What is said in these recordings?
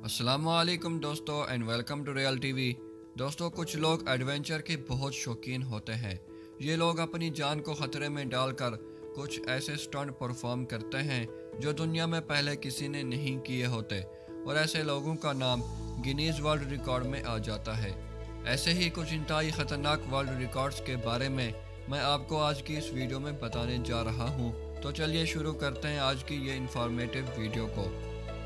السلام علیکم دوستو and welcome to real TV وی۔ دوستو کچھ لوگ ایڈونچر کے بہت شوقین ہوتے ہیں۔ یہ لوگ اپنی جان کو خطرے میں ڈال کر کچھ ایسے سٹنٹ پرفارم کرتے ہیں جو دنیا میں پہلے کسی نے نہیں کیے ہوتے، اور ایسے لوگوں کا نام گینیز ورلڈ ریکارڈ میں آ جاتا ہے۔ ایسے ہی کچھ انتہائی خطرناک ورلڈ ریکارڈز کے بارے میں آپ کو آج کی اس ویڈیو میں بتانے جا رہا ہوں۔ تو چلیے شروع کرتے ہیں آج کی یہ انفارمیٹیو ویڈیو کو۔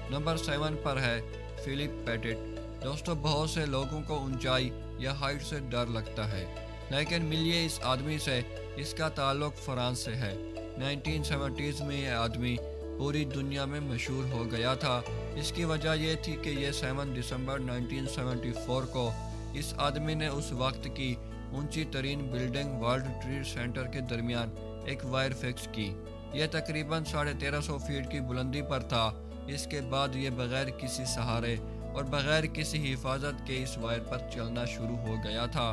نمبر 7 پر ہے فلپ پیٹٹ۔ دوستو بہت سے لوگوں کو اونچائی یا ہائٹ سے ڈر لگتا ہے، لیکن ملیے اس آدمی سے۔ اس کا تعلق فرانس سے ہے۔ 1970s میں یہ آدمی پوری دنیا میں مشہور ہو گیا تھا۔ اس کی وجہ یہ تھی کہ یہ 7 دسمبر 1974 کو اس آدمی نے اس وقت کی اونچی ترین بلڈنگ ورلڈ ٹریڈ سینٹر کے درمیان ایک وائر فکس کی۔ یہ تقریباً 1350 فیٹ کی بلندی پر تھا۔ اس کے بعد یہ بغیر کسی سہارے اور بغیر کسی حفاظت کے اس وائر پر چلنا شروع ہو گیا تھا۔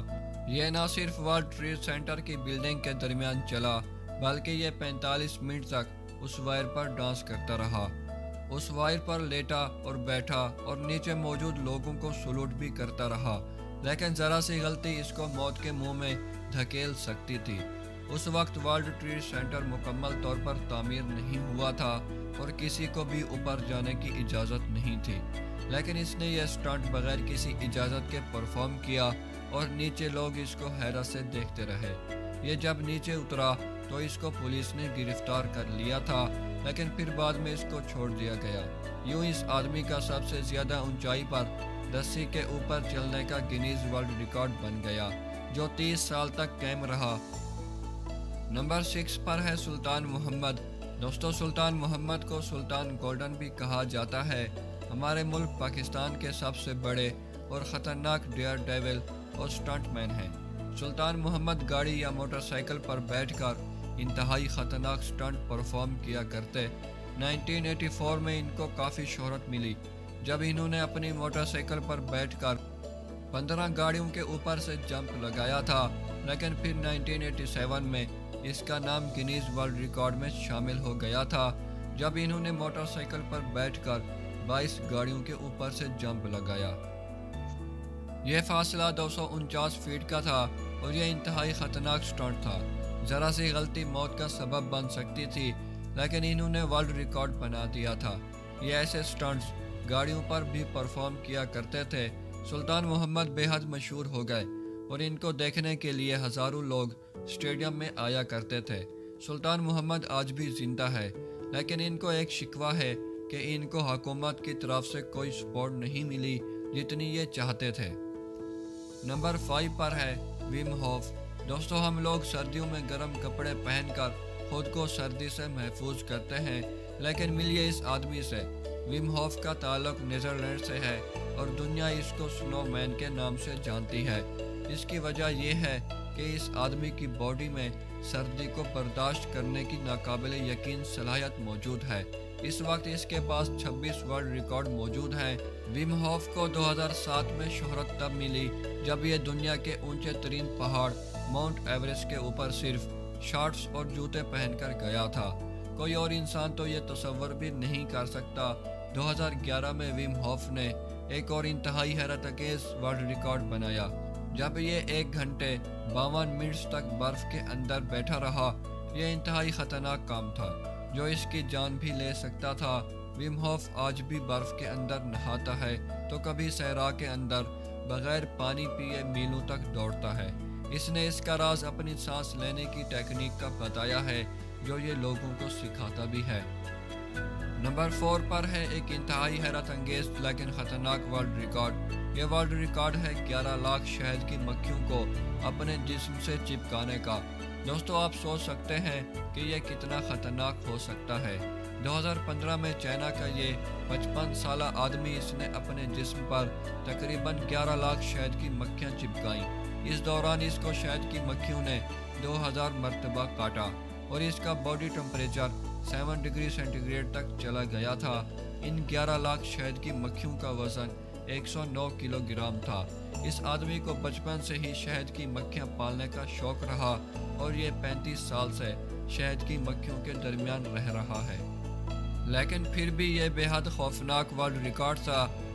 یہ نہ صرف ورلڈ ٹریڈ سینٹر کی بلڈنگ کے درمیان چلا، بلکہ یہ 45 منٹ تک اس وائر پر ڈانس کرتا رہا۔ اس وائر پر لیٹا اور بیٹھا اور نیچے موجود لوگوں کو سلوٹ بھی کرتا رہا، لیکن ذرا سی غلطی اس کو موت کے منہ میں دھکیل سکتی تھی۔ اس وقت ورلڈ ٹریڈ سینٹر مکمل طور پر تعمیر نہیں ہوا تھا اور کسی کو بھی اوپر جانے کی اجازت نہیں تھی، لیکن اس نے یہ سٹنٹ بغیر کسی اجازت کے پرفارم کیا اور نیچے لوگ اس کو حیرت سے دیکھتے رہے۔ یہ جب نیچے اترا تو اس کو پولیس نے گرفتار کر لیا تھا، لیکن پھر بعد میں اس کو چھوڑ دیا گیا۔ یوں اس آدمی کا سب سے زیادہ اونچائی پر رسی کے اوپر چلنے کا گینیز ورلڈ ریکارڈ بن گیا، جو 30 سال تک قائم رہا۔ نمبر 6 پر ہے سلطان محمد۔ دوستو سلطان محمد کو سلطان گولڈن بھی کہا جاتا ہے۔ ہمارے ملک پاکستان کے سب سے بڑے اور خطرناک ڈیئر ڈیول اور سٹنٹ مین ہیں۔ سلطان محمد گاڑی یا موٹر سائیکل پر بیٹھ کر انتہائی خطرناک سٹنٹ پرفارم کیا کرتے۔ 1984 میں ان کو کافی شہرت ملی جب انہوں نے اپنی موٹر سائیکل پر بیٹھ کر 15 گاڑیوں کے اوپر سے جمپ لگایا تھا، لیکن پھر 1987 میں اس کا نام گینیز ورلڈ ریکارڈ میں شامل ہو گیا تھا جب انہوں نے موٹر سائیکل پر بیٹھ کر 22 گاڑیوں کے اوپر سے جمپ لگایا۔ یہ فاصلہ 249 فیٹ کا تھا اور یہ انتہائی خطرناک سٹنٹ تھا۔ ذرا سی غلطی موت کا سبب بن سکتی تھی، لیکن انہوں نے ورلڈ ریکارڈ بنا دیا تھا۔ یہ ایسے سٹنٹس گاڑیوں پر بھی پرفارم کیا کرتے تھے۔ سلطان محمد بے حد مشہور ہو گئے اور ان کو دیکھنے کے لیے ہزاروں لوگ اسٹیڈیم میں آیا کرتے تھے۔ سلطان محمد آج بھی زندہ ہے، لیکن ان کو ایک شکوہ ہے کہ ان کو حکومت کی طرف سے کوئی سپورٹ نہیں ملی جتنی یہ چاہتے تھے۔ نمبر 5 پر ہے ویم ہوف۔ دوستو ہم لوگ سردیوں میں گرم کپڑے پہن کر خود کو سردی سے محفوظ کرتے ہیں، لیکن ملیے اس آدمی سے۔ ویم ہوف کا تعلق نیدرلینڈ سے ہے اور دنیا اس کو سنو مین کے نام سے جانتی ہے۔ اس کی وجہ یہ ہے کہ اس آدمی کی باڈی میں سردی کو برداشت کرنے کی ناقابل یقین صلاحیت موجود ہے۔ اس وقت اس کے پاس 26 ورلڈ ریکارڈ موجود ہیں۔ ویم ہوف کو 2007 میں شہرت تب ملی جب یہ دنیا کے اونچے ترین پہاڑ ماؤنٹ ایوریسٹ کے اوپر صرف شارٹس اور جوتے پہن کر گیا تھا۔ کوئی اور انسان تو یہ تصور بھی نہیں کر سکتا۔ 2011 میں ویم ہوف نے ایک اور انتہائی حیرت انگیز ورلڈ ریکارڈ بنایا جب یہ 1 گھنٹے 52 منٹ تک برف کے اندر بیٹھا رہا۔ یہ انتہائی خطرناک کام تھا جو اس کی جان بھی لے سکتا تھا۔ ویم ہوف آج بھی برف کے اندر نہاتا ہے تو کبھی صحرا کے اندر بغیر پانی پیے میلوں تک دوڑتا ہے۔ اس نے اس کا راز اپنی سانس لینے کی ٹیکنیک کا بتایا ہے جو یہ لوگوں کو سکھاتا بھی ہے۔ نمبر 4 پر ہے ایک انتہائی حیرت انگیز لیکن خطرناک ورلڈ ریکارڈ۔ یہ ورلڈ ریکارڈ ہے 11 لاکھ شہد کی مکھیوں کو اپنے جسم سے چپکانے کا۔ دوستو آپ سوچ سکتے ہیں کہ یہ کتنا خطرناک ہو سکتا ہے۔ 2015 میں چائنا کا یہ 55 سالہ آدمی اس نے اپنے جسم پر تقریباً 11 لاکھ شہد کی مکھیاں چپکائیں۔ اس دوران اس کو شہد کی مکھیوں نے 2000 مرتبہ کاٹا اور اس کا body temperature 7 degree centigrade تک چلا گیا تھا۔ ان 11 لاکھ شہد کی مکھیوں کا وزن 109 کلو گرام تھا۔ اس آدمی کو بچپن سے ہی شہد کی مکھیاں پالنے کا شوق رہا اور یہ 35 سال سے شہد کی مکھیوں کے درمیان رہ رہا ہے۔ لیکن پھر بھی یہ بے حد خوفناک ورلڈ ریکارڈ تھا